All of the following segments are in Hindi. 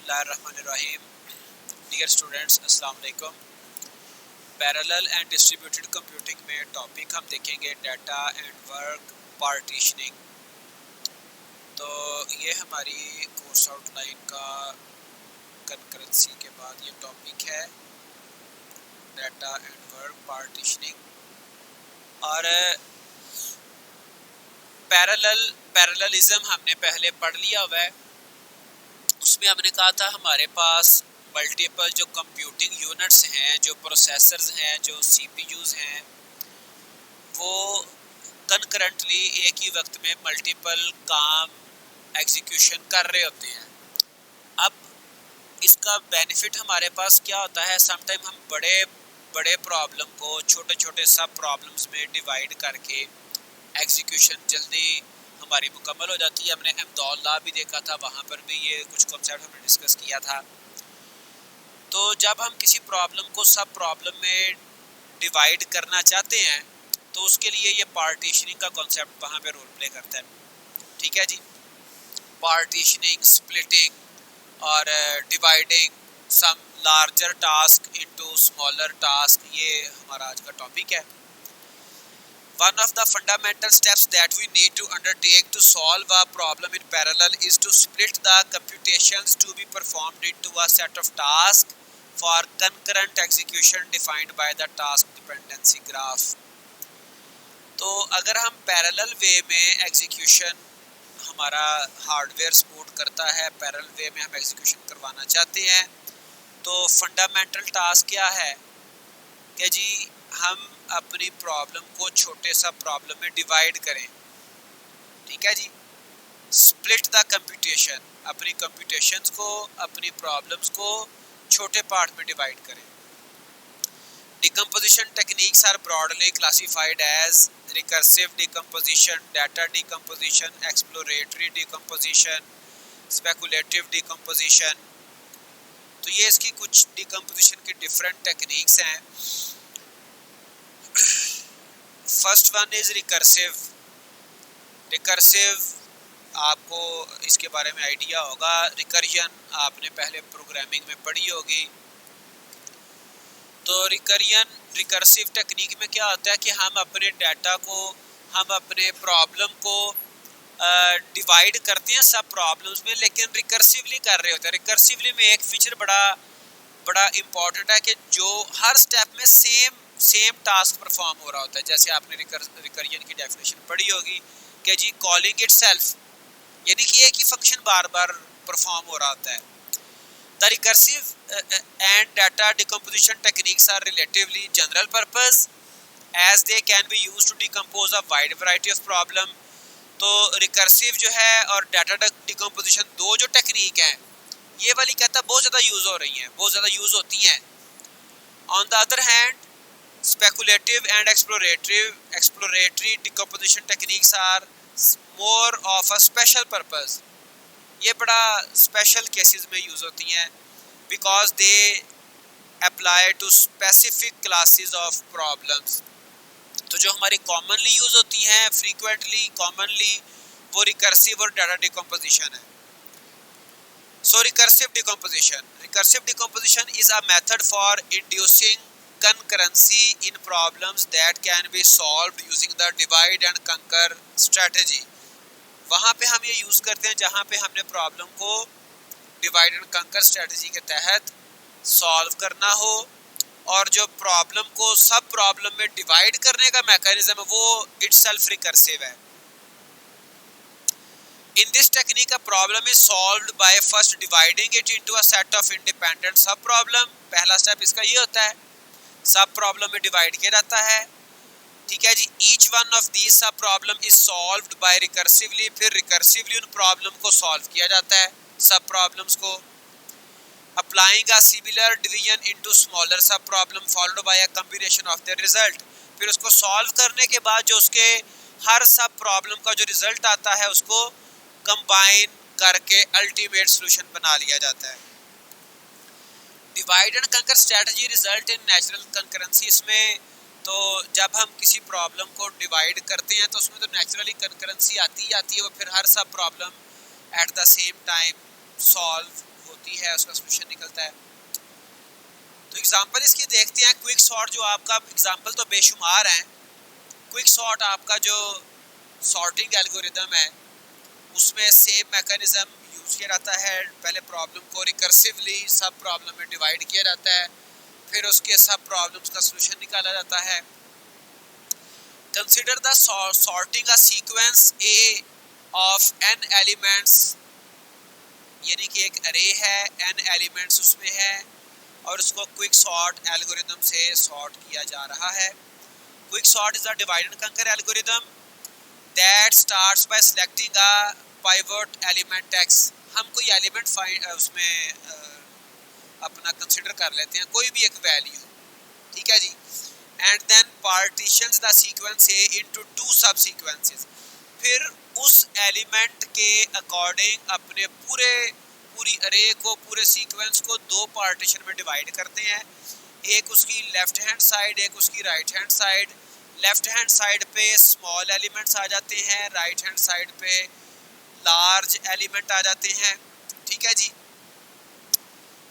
बिस्मिल्लाहिर्रहमानिर्रहीम। डियर स्टूडेंट्स, अस्सलाम वालेकुम। पैरेलल एंड डिस्ट्रीब्यूटेड कंप्यूटिंग में टॉपिक हम देखेंगे डाटा एंड वर्क पार्टीशनिंग। तो ये हमारी कोर्स आउटलाइन का कंकरेंसी के बाद ये टॉपिक है, डाटा एंड वर्क पार्टीशनिंग। और पैरेललिज्म हमने पहले पढ़ लिया हुआ है। उसमें हमने कहा था हमारे पास मल्टीपल जो कंप्यूटिंग यूनिट्स हैं, जो प्रोसेसर्स हैं, जो सीपीयूज हैं, वो कंकरेंटली एक ही वक्त में मल्टीपल काम एग्जीक्यूशन कर रहे होते हैं। अब इसका बेनिफिट हमारे पास क्या होता है, समटाइम हम बड़े बड़े प्रॉब्लम को छोटे छोटे सब प्रॉब्लम्स में डिवाइड करके एग्जीक्यूशन जल्दी हमारी मुकम्मल हो जाती है। हमने एमदौल लॉ भी देखा था, वहाँ पर भी ये कुछ कॉन्सेप्ट हमने डिस्कस किया था। तो जब हम किसी प्रॉब्लम को सब प्रॉब्लम में डिवाइड करना चाहते हैं तो उसके लिए ये पार्टीशनिंग का कॉन्सेप्ट वहाँ पे रोल प्ले करता है। ठीक है जी, पार्टीशनिंग, स्प्लिटिंग और dividing some larger task into smaller task, ये हमारा आज का टॉपिक है। One of the fundamental steps that we need to undertake to solve a problem in parallel is to split the computations to be performed into a set of tasks for concurrent execution defined by the task dependency graph. तो अगर हम पैरेलल वे में एग्जीक्यूशन, हमारा हार्डवेयर सपोर्ट करता है, पैरेलल वे में हम एग्जीक्यूशन करवाना चाहते हैं, तो फंडामेंटल टास्क क्या है कि जी हम अपनी प्रॉब्लम को छोटे सा प्रॉब्लम में डिवाइड करें। ठीक है जी, स्प्लिट द कंप्यूटेशन, अपनी कंप्यूटेशंस को, अपनी प्रॉब्लम्स को छोटे पार्ट में डिवाइड करें। Decomposition techniques are broadly classified as recursive decomposition, data decomposition, exploratory decomposition, speculative decomposition. तो ये इसकी कुछ डिकम्पोजिशन की डिफरेंट टेक्निक्स हैं। First one is recursive. Recursive आपको इसके बारे में आइडिया होगा, रिकर्जन आपने पहले प्रोग्रामिंग में पढ़ी होगी। तो रिकर्सिव टेक्निक में क्या होता है कि हम अपने डाटा को, हम अपने प्रॉब्लम को डिवाइड करते हैं सब प्रॉब्लम्स में, लेकिन रिकर्सिवली कर रहे होते हैं। रिकर्सिवली में एक फीचर बड़ा इम्पॉर्टेंट है कि जो हर स्टेप में सेम टास्क परफॉर्म हो रहा होता है। जैसे आपने रिकर्जन की डेफिनेशन पढ़ी होगी कि जी कॉलिंग इटसेल्फ, यानी कि एक ही फंक्शन बार बार परफॉर्म हो रहा होता है। The recursive and data decomposition techniques are relatively general purpose as they can be used to decompose a wide variety of problem. तो रिकर्सिव जो है और डाटा डिकम्पोजिशन, दो जो टेक्निक हैं, ये वाली कहता बहुत ज़्यादा यूज़ हो रही हैं, बहुत ज़्यादा यूज़ होती हैं। On the other hand speculative and exploratory decomposition techniques are more of a special purpose. ये बड़ा special cases में use होती हैं because they apply to specific classes of problems. तो जो हमारी commonly use होती हैं, frequently, commonly, वो recursive और data decomposition है। So recursive decomposition is a method for inducing concurrency in problems that can be solved using the divide and conquer strategy. वहाँ पे हम ये यूज़ करते हैं जहाँ पे हमने प्रॉब्लम को डिवाइड एंड कंकर स्ट्रेटजी के तहत सॉल्व करना हो, और जो प्रॉब्लम को सब प्रॉब्लम में डिवाइड करने का मैकेनिज्म है वो इटसेल्फ रिकर्सिव है। In this technique, a problem is solved by first dividing it into a set of independent sub problem. पहला स्टेप इसका ये होता है, सब प्रॉब्लम में डिवाइड किया जाता है। ठीक है जी, each one of these sub problem is solved by recursively, फिर रिकर्सिवली उन प्रॉब्लम को सॉल्व किया जाता है, सब प्रॉब्लम्स को। Applying a similar division into smaller sub problem followed by a combination of the result. फिर उसको सॉल्व करने के बाद जो उसके हर सब प्रॉब्लम का जो रिजल्ट आता है उसको कंबाइन करके अल्टीमेट सॉल्यूशन बना लिया जाता है। डिवाइड एंड कंकर strategy result in natural concurrency. इसमें तो जब हम किसी प्रॉब्लम को डिवाइड करते हैं तो उसमें तो नेचुरली कंकरेंसी आती है, वो फिर हर सब problem at the same time solve होती है उसका सोल्यूशन निकलता है। तो एग्जांपल इसकी देखते हैं। क्विक सॉर्ट जो आपका एग्जांपल तो बेशुमार हैं। क्विक सॉर्ट आपका जो सॉर्टिंग एल्गोरिदम है उसमें सेम मैकेनिज्म यूज़ किया जाता है। पहले प्रॉब्लम को रिकर्सिवली सब प्रॉब्लम में डिवाइड किया जाता है, फिर उसके सब प्रॉब्लम्स का सोल्यूशन निकाला जाता है। Consider the sorting a sequence A of n elements, यानी कि एक अरे है, n एलिमेंट्स उसमें है और उसको क्विक सॉर्ट एल्गोरिदम से सॉर्ट किया जा रहा है। Quick sort is a divide and conquer algorithm that starts by selecting a pivot element x। हम कोई एलिमेंट फाइंड उसमें अपना कंसिडर कर लेते हैं, कोई भी एक वैल्यू, ठीक है जी, and then partitions the sequence A into two sub sequences. फिर उस एलिमेंट के अकॉर्डिंग अपने पूरी अरे को, पूरे सीक्वेंस को दो पार्टीशन में डिवाइड करते हैं। एक उसकी लेफ्ट हैंड साइड, एक उसकी right hand side. Left hand side पे स्मॉल एलिमेंट्स आ जाते हैं, राइट हैंड साइड पे लार्ज एलिमेंट आ जाते हैं, ठीक है जी।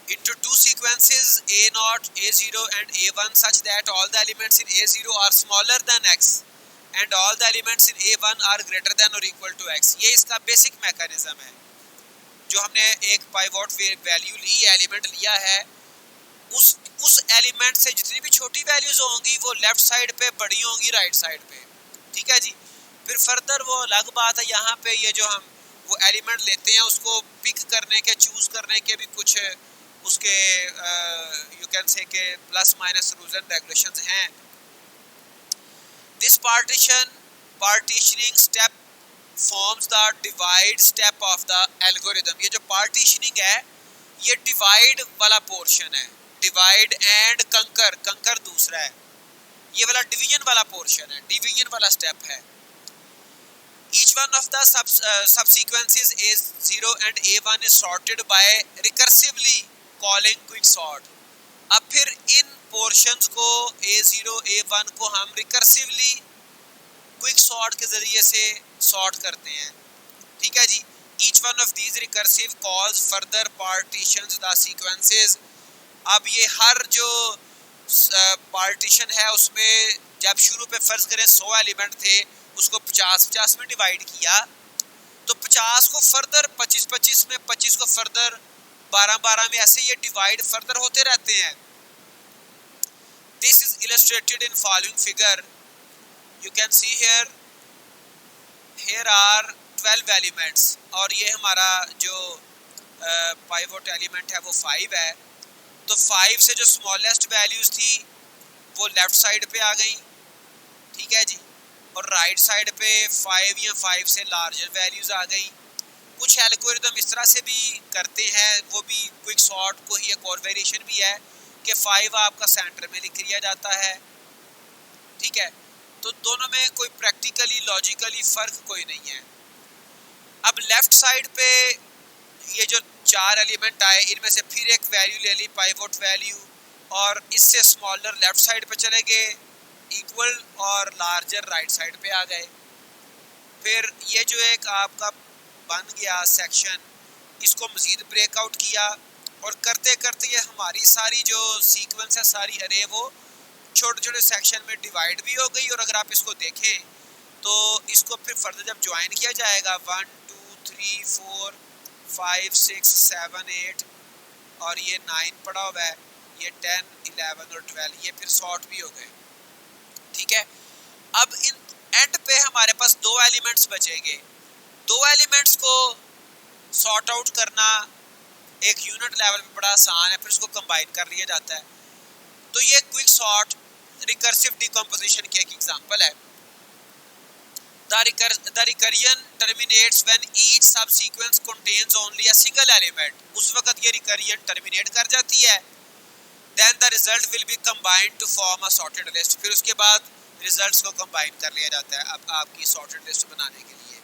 into two sequences A0, A0 and A1 such that all the elements in A0 are smaller than X and all the elements in A1 are greater than or equal to X। ये इसका बेसिक मैकेनिज्म है। जो हमने एक पाइवट वैल्यू ली, एलिमेंट लिया है, उस एलिमेंट से जितनी भी छोटी वैल्यूज होंगी वो लेफ्ट साइड पे बड़ी होंगी राइट साइड पे, ठीक है जी। फिर फर्दर वो अलग बात है, यहाँ पे ये जो हम वो एलिमेंट लेते हैं उसको पिक करने के, चूज करने के भी कुछ उसके यू कैन से के plus minus rules and regulations हैं। This partitioning step forms the divide step of the algorithm. ये जो पार्टीशनिंग है ये डिवाइड वाला पोर्शन है। डिवाइड एंड कंकर, कंकर दूसरा है, ये वाला डिवीजन वाला पोर्शन है, डिवीजन वाला स्टेप है। Each one of the subsequences A0 and A1 is sorted by recursively calling quick sort। अब फिर इन पोर्शंस को A0, A1 को हम रिकर्सिवली क्विक सॉर्ट के जरिए से सॉर्ट करते हैं, ठीक है जी। Each one of these recursive calls further partitions the sequences। अब ये हर जो पार्टीशन है उसमें जब शुरू पे फर्ज करें 100 एलिमेंट थे, उसको 50-50 में डिवाइड किया तो 50 को फर्दर 25-25 में, 25 को फर्दर 12-12 में, ऐसे ये डिवाइड फर्दर होते रहते हैं। This is illustrated in following figure. You can see here are 12 elements और ये हमारा जो पाइवट एलिमेंट है वो 5 है। तो 5 से जो स्मॉलेस्ट वैल्यूज थी वो लेफ्ट साइड पे आ गई, ठीक है जी, और राइट साइड पे 5 या 5 से लार्जर वैल्यूज आ गई। कुछ एल्गोरिदम इस तरह से भी करते हैं, वो भी क्विक सॉर्ट को ही एक और वेरिएशन भी है कि 5 आपका सेंटर में लिख लिया जाता है, ठीक है। तो दोनों में कोई प्रैक्टिकली लॉजिकली फ़र्क कोई नहीं है। अब लेफ्ट साइड पे ये जो 4 एलिमेंट आए इनमें से फिर एक वैल्यू ले ली पाइवट वैल्यू और इससे स्मॉलर लेफ्ट साइड पे चले गए, इक्वल और लार्जर राइट साइड पे आ गए। फिर ये जो एक आपका बन गया सेक्शन, इसको मज़ीद ब्रेकआउट किया और करते करते ये हमारी सारी जो सीक्वेंस है, सारी अरे वो छोटे छोटे सेक्शन में डिवाइड भी हो गई। और अगर आप इसको देखें तो इसको फिर फर्दर जब ज्वाइन किया जाएगा 1 2 3 4 5 6 7 8 और ये 9 पड़ा हुआ है, ये 10 11 और 12, ये फिर सॉर्ट भी हो गए, ठीक है। अब इन एंड पे हमारे पास 2 एलिमेंट्स बचेंगे। 2 एलिमेंट्स को सॉर्ट आउट करना एक यूनिट लेवल पे बड़ा आसान है, फिर उसको कंबाइन कर लिया जाता है। तो ये क्विक सॉर्ट रिकर्सिव डिकम्पोजिशन की एक एग्जांपल है। The recursion terminates when each subsequence contains only a single element। उस वक्त ये recursion terminate कर जाती है। Then the result will be combined to form a sorted list। फिर उसके बाद रिजल्ट्स को कंबाइन कर लिया जाता है अब आपकी सॉर्टेड लिस्ट बनाने के लिए।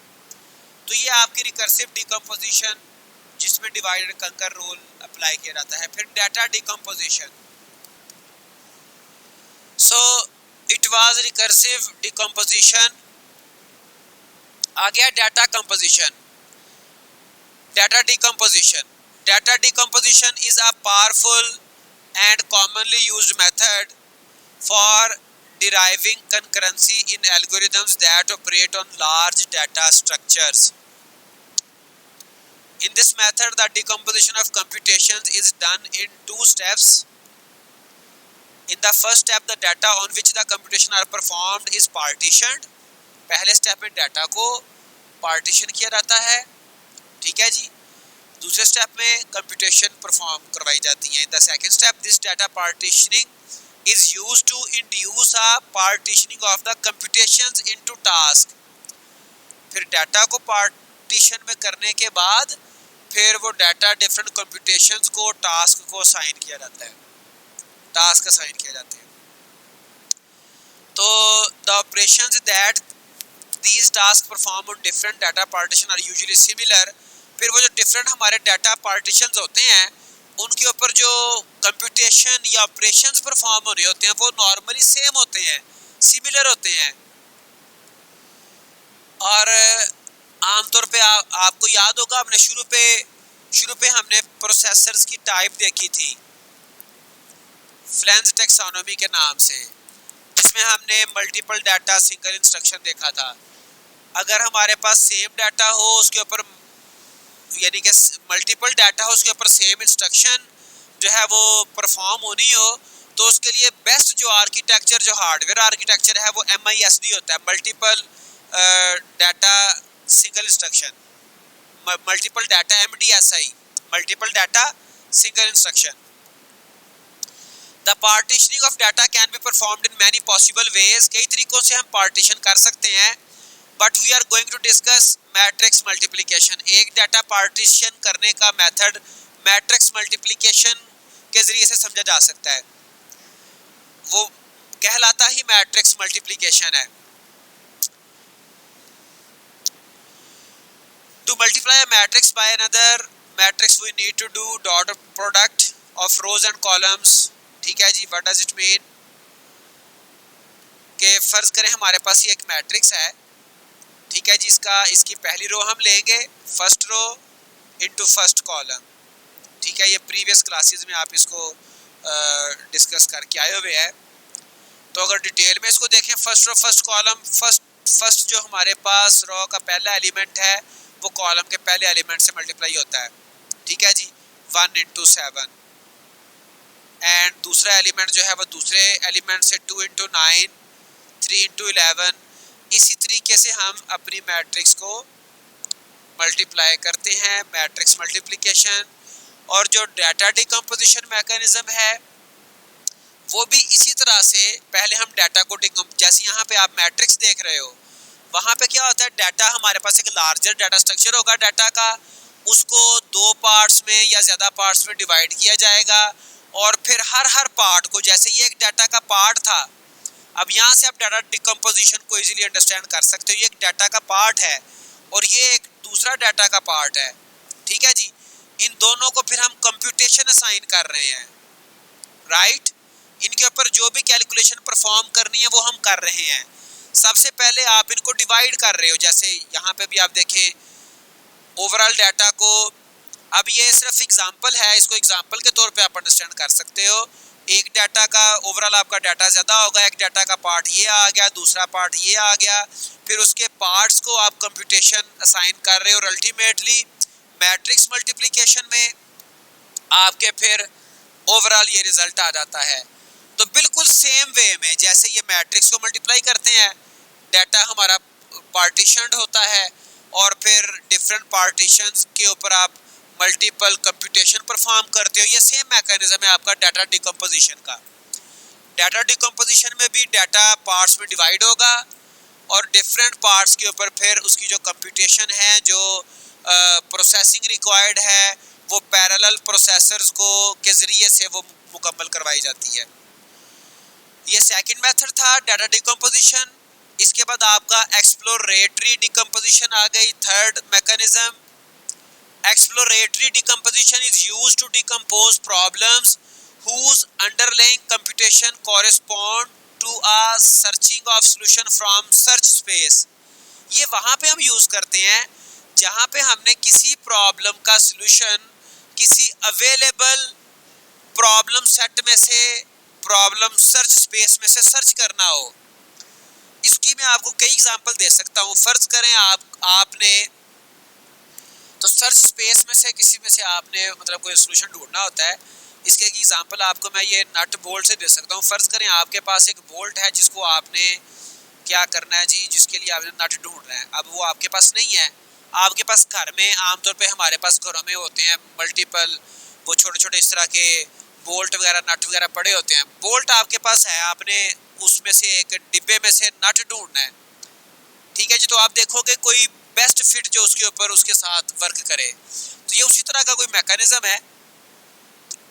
तो ये आपकी रिकर्सिव डिकम्पोजिशन जिसमें divide and conquer rule apply किया जाता है। फिर data decomposition. So it was recursive decomposition. आ गया data composition, data decomposition. Data decomposition is a powerful and commonly used method for deriving concurrency in algorithms that operate on large data structures. In this method, the decomposition of computations is done in two steps. In the first step, the data on which the computation are performed is partitioned. पहले स्टेप में डाटा को पार्टीशन किया जाता है, ठीक है जी। दूसरे स्टेप में कंप्यूटेशन परफॉर्म करवाई जाती है। In the second step, this data partitioning is used to induce a partitioning of the computations into task. फिर डाटा को पार्टीशन में करने के बाद फिर वो डाटा डिफरेंट कंप्यूटेशंस को टास्क को असाइन किया जाता है, टास्क असाइन किए जाते हैं। तो the operations that these task perform on different data partition are usually similar. फिर वो जो डिफरेंट हमारे डाटा पार्टीशंस होते हैं उनके ऊपर जो कंप्यूटेशन या ऑपरेशंस परफॉर्म हो रहे होते हैं वो नॉर्मली सेम होते हैं, सिमिलर होते हैं। और आमतौर पे आपको याद होगा हमने शुरू पे हमने प्रोसेसर्स की टाइप देखी थी फ्लेंज टेक्सोनोमी के नाम से, जिसमें हमने मल्टीपल डाटा सिंगल इंस्ट्रक्शन देखा था। अगर हमारे पास सेम डाटा हो उसके ऊपर, यानी कि मल्टीपल डाटा हो उसके ऊपर सेम इंस्ट्रक्शन जो है वो परफॉर्म होनी हो, तो उसके लिए बेस्ट जो आर्किटेक्चर, जो हार्डवेयर आर्किटेक्चर है वो MISD होता है, multiple data single instruction, multiple data MDSI, multiple data single instruction. The partitioning of data can be performed in many possible ways. कई तरीकों से हम पार्टीशन कर सकते हैं, but we are going to discuss matrix multiplication. एक डाटा पार्टीशन करने का मेथड मैट्रिक्स मल्टीप्लिकेशन के जरिए से समझा जा सकता है, वो कहलाता ही मैट्रिक्स मल्टीप्लिकेशन है। To multiply a matrix by another matrix we need to do dot product of rows and columns, ठीक है जी। what does it mean? कि फर्ज करें हमारे पास ये एक मैट्रिक्स है, ठीक है जी। इसकी पहली रो हम लेंगे first row into first column, ठीक है। ये प्रीवियस क्लासेस में आप इसको डिस्कस करके आए हुए हैं। तो अगर डिटेल में इसको देखें, first row first column, first जो हमारे पास रो का पहला एलिमेंट है वो कॉलम के पहले एलिमेंट से मल्टीप्लाई होता है, ठीक है जी। 1 into 7 एंड दूसरा एलिमेंट जो है वो दूसरे एलिमेंट से 2 into 9, 3 into 11। इसी तरीके से हम अपनी मैट्रिक्स को मल्टीप्लाई करते हैं, मैट्रिक्स मल्टीप्लिकेशन। और जो डाटा डिकम्पोजिशन मैकेनिज्म है वो भी इसी तरह से, पहले हम डाटा को जैसे यहाँ पे आप मैट्रिक्स देख रहे हो, वहाँ पे क्या होता है, डाटा हमारे पास एक लार्जर डाटा स्ट्रक्चर होगा डाटा का, उसको 2 पार्ट्स में या ज़्यादा पार्ट्स में डिवाइड किया जाएगा। और फिर हर पार्ट को, जैसे ये एक डाटा का पार्ट था, अब यहाँ से आप डाटा डिकम्पोजिशन को इजीली अंडरस्टैंड कर सकते हो। ये एक डाटा का पार्ट है और ये एक दूसरा डाटा का पार्ट है, ठीक है जी। इन दोनों को फिर हम कंप्यूटेशन असाइन कर रहे हैं, राइट। इनके ऊपर जो भी कैलकुलेशन परफॉर्म करनी है वो हम कर रहे हैं। सबसे पहले आप इनको डिवाइड कर रहे हो, जैसे यहाँ पे भी आप देखें ओवरऑल डाटा को। अब ये सिर्फ एग्जांपल है, इसको एग्जांपल के तौर पे आप अंडरस्टैंड कर सकते हो। एक डाटा का ओवरऑल आपका डाटा ज़्यादा होगा, एक डाटा का पार्ट ये आ गया, दूसरा पार्ट ये आ गया, फिर उसके पार्ट्स को आप कंप्यूटेशन असाइन कर रहे हो और अल्टीमेटली मैट्रिक्स मल्टीप्लिकेशन में आपके फिर ओवरऑल ये रिजल्ट आ जाता है। तो बिल्कुल सेम वे में जैसे ये मैट्रिक्स को मल्टीप्लाई करते हैं, डाटा हमारा पार्टीशन्ड होता है और फिर डिफरेंट पार्टीशंस के ऊपर आप मल्टीपल कंप्यूटेशन परफॉर्म करते हो। ये सेम मैकेनिज्म है आपका डाटा डिकम्पोजिशन का। डाटा डिकम्पोजिशन में भी डाटा पार्ट्स में डिवाइड होगा और डिफरेंट पार्ट्स के ऊपर फिर उसकी जो कंप्यूटेशन है, जो प्रोसेसिंग रिक्वायर्ड है, वो पैरेलल प्रोसेसर्स को के ज़रिए से वो मुकम्मल करवाई जाती है। ये सेकंड मेथड था डाटा डिकम्पोजिशन। इसके बाद आपका एक्सप्लोरेटरी डिकम्पोजिशन आ गई, third mechanism. Exploratory decomposition is used to decompose problems whose underlying computation correspond to a searching of solution from search space। ये वहाँ पे हम यूज़ करते हैं जहाँ पे हमने किसी प्रॉब्लम का सॉल्यूशन किसी अवेलेबल प्रॉब्लम सेट में से, प्रॉब्लम सर्च स्पेस में से सर्च करना हो। इसकी मैं आपको कई एग्जांपल दे सकता हूँ। फर्ज करें आपने तो सर्च स्पेस में से किसी में से आपने मतलब कोई सोल्यूशन ढूंढना होता है। इसके एक एग्जांपल आपको मैं ये नट बोल्ट से दे सकता हूँ। फर्ज करें आपके पास एक बोल्ट है जिसको आपने क्या करना है जी, जिसके लिए आपने नट ढूंढ रहे हैं। अब वो आपके पास नहीं है, आपके पास घर में आमतौर पे हमारे पास घरों में होते हैं मल्टीपल वो छोटे छोटे इस तरह के बोल्ट वगैरह नट वगैरह पड़े होते हैं। बोल्ट आपके पास है, आपने उसमें से एक डिब्बे में से नट ढूंढना है, ठीक है जी। तो आप देखोगे कोई बेस्ट फिट जो उसके ऊपर उसके साथ वर्क करे। तो ये उसी तरह का कोई मैकेनिज्म है,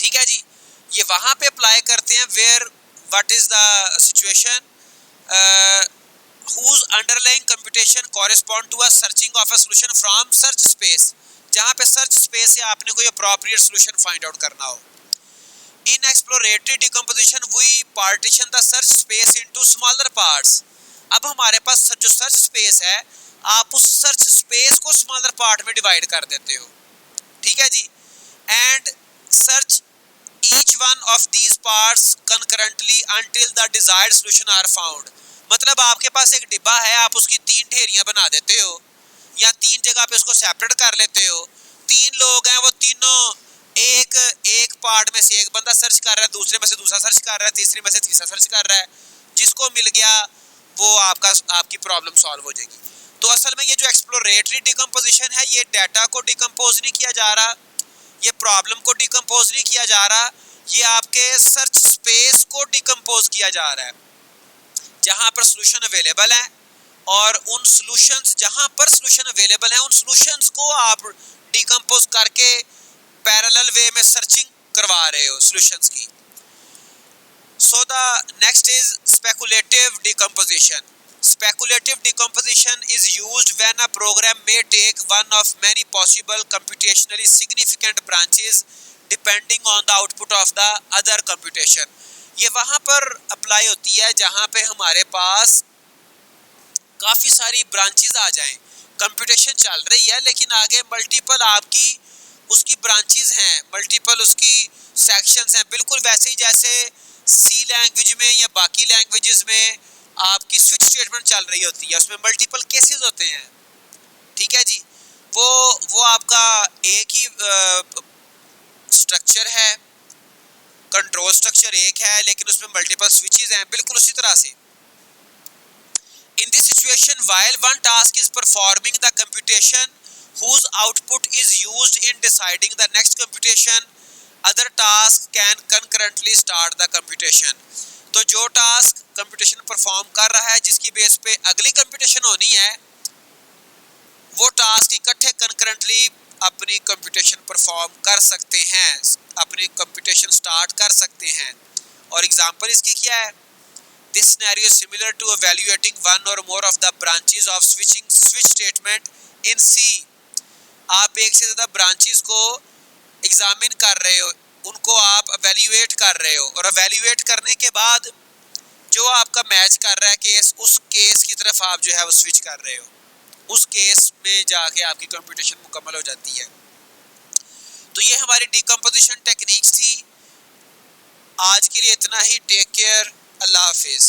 ठीक है जी। ये वहां पे अप्लाई करते हैं where what is the situation whose underlying computation correspond to a searching of a solution from search space, जहां पे सर्च स्पेस से आपने कोई appropriate solution find out करना हो। In exploratory decomposition we partition the search space into smaller parts। अब हमारे पास जो सर्च स्पेस है, आप उस सर्च स्पेस को स्मॉलर पार्ट में डिवाइड कर देते हो, ठीक है जी। And search each one of these parts concurrently until the desired solution are found। मतलब आपके पास एक डिब्बा है, आप उसकी 3 ढेरियां बना देते हो या 3 जगह पे उसको सेपरेट कर लेते हो। 3 लोग हैं, वो तीनों एक पार्ट में से एक बंदा सर्च कर रहा है, दूसरे में से दूसरा सर्च कर रहा है, तीसरे में से तीसरा सर्च कर रहा है। जिसको मिल गया वो आपकी प्रॉब्लम सॉल्व हो जाएगी। तो असल में ये जो एक्सप्लोरेटरी डिकम्पोजिशन है, ये डाटा को डिकम्पोज नहीं किया जा रहा, ये प्रॉब्लम को डिकम्पोज नहीं किया जा रहा, ये आपके सर्च स्पेस को डिकम्पोज किया जा रहा है। जहां पर सॉल्यूशन अवेलेबल है और उन सॉल्यूशंस जहां पर सॉल्यूशन अवेलेबल है उन सॉल्यूशंस को आप डिकम्पोज करके पैरेलल वे में सर्चिंग करवा रहे हो सॉल्यूशंस की। So the next is speculative decomposition. Speculative decomposition is used when a program may take one of many possible computationally significant branches depending on the output of the other computation। ये वहाँ पर अप्लाई होती है जहाँ पे हमारे पास काफ़ी सारी ब्रांचेस आ जाएं, कंप्यूटेशन चल रही है लेकिन आगे मल्टीपल आपकी उसकी ब्रांचेस हैं, मल्टीपल उसकी सेक्शंस हैं। बिल्कुल वैसे ही जैसे सी लैंग्वेज में या बाकी लैंग्वेजेस में आपकी स्विच स्टेटमेंट चल रही होती है, उसमें मल्टीपल केसेस होते हैं, ठीक है जी। वो आपका एक ही स्ट्रक्चर है, कंट्रोल स्ट्रक्चर एक है लेकिन उसमें मल्टीपल स्विचेस हैं, बिल्कुल उसी तरह से। In this situation while one task is performing the computation whose output is used in deciding the next computation, other task can concurrently start the computation। तो जो टास्क कंप्यूटेशन परफॉर्म कर रहा है जिसकी बेस पे अगली कंप्यूटेशन होनी है, वो टास्क इकट्ठे कंकरेंटली अपनी कंप्यूटेशन परफॉर्म कर सकते हैं, अपनी कंप्यूटेशन स्टार्ट कर सकते हैं। और एग्जांपल इसकी क्या है? This scenario is similar to evaluating one or more of the branches of switch statement in C. आप एक से ज़्यादा ब्रांचेस को एग्जामिन कर रहे हो, उनको आप इवैल्यूएट कर रहे हो और इवैल्यूएट करने के बाद जो आपका मैच कर रहा है केस, उस केस की तरफ आप जो है वो स्विच कर रहे हो, उस केस में जाके आपकी कंप्यूटेशन मुकम्मल हो जाती है। तो ये हमारी डिकम्पोजिशन टेक्निक्स थी। आज के लिए इतना ही। टेक केयर, अल्लाह हाफिज़।